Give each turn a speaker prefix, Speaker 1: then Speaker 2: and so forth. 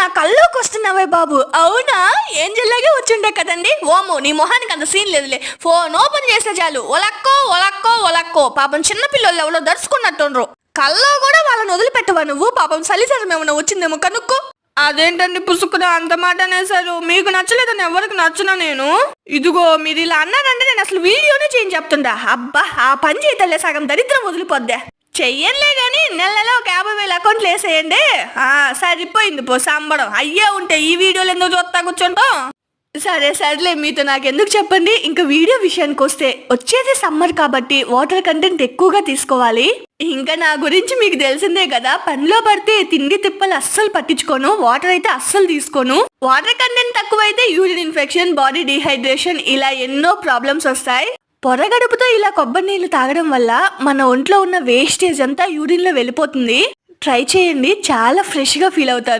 Speaker 1: నా కల్లోకి వస్తున్నావే బాబు. అవునా, ఏంజల్లాగే వచ్చుండే కదండి. ఓమో, నీ మొహానికి అంత సీన్ లేదులే. ఫోన్ ఓపెన్ చేస్తే చాలు ఒలక్కో ఒలక్కో ఒలక్కో. పాపం చిన్నపిల్లలు ఎవరో దర్చుకున్నట్టుండ్రు. కల్లో కూడా వాళ్ళని వదిలిపెట్టవా నువ్వు? పాపం చలిసరం ఏమన్నా వచ్చిందేమో కనుక్కో. అదేంటండి పుసుకున అంత మాట అనేసారు? మీకు నచ్చలేదని ఎవరికి నచ్చునా నేను? ఇదిగో మీరు ఇలా అన్నారంటే నేను అసలు వీడియోనే చేంజ్ చెప్తుండా. అబ్బా, ఆ పని చేయతలే, సగం దరిద్రం వదిలిపోద్దా. చెయ్యనులే గాని నెలలో ఒక 50,000 అకౌంట్లు వేసేయండి. సరిపోయింది పో సంబడం. అయ్యే ఉంటే ఈ వీడియోలు ఎందుకు చూస్తా కూర్చుంటాం? సరే సర్లే, మీతో నాకెందుకు చెప్పండి. ఇంకా వీడియో విషయానికి వస్తే, వచ్చేది సమ్మర్ కాబట్టి వాటర్ కంటెంట్ ఎక్కువగా తీసుకోవాలి. ఇంకా నా గురించి మీకు తెలిసిందే కదా, పనిలో పడితే తిండి తిప్పలు అస్సలు పట్టించుకోను, వాటర్ అయితే అస్సలు తీసుకోను. వాటర్ కంటెంట్ తక్కువైతే యూరిన్ ఇన్ఫెక్షన్, బాడీ డిహైడ్రేషన్, ఇలా ఎన్నో ప్రాబ్లమ్స్ వస్తాయి. పొరగడుపుతో ఇలా కొబ్బరి నీళ్లు తాగడం వల్ల మన ఒంట్లో ఉన్న వేస్టేజ్ అంతా యూరిన్ లో వెళ్ళిపోతుంది. ట్రై చేయండి, చాలా ఫ్రెష్ గా ఫీల్ అవుతారు.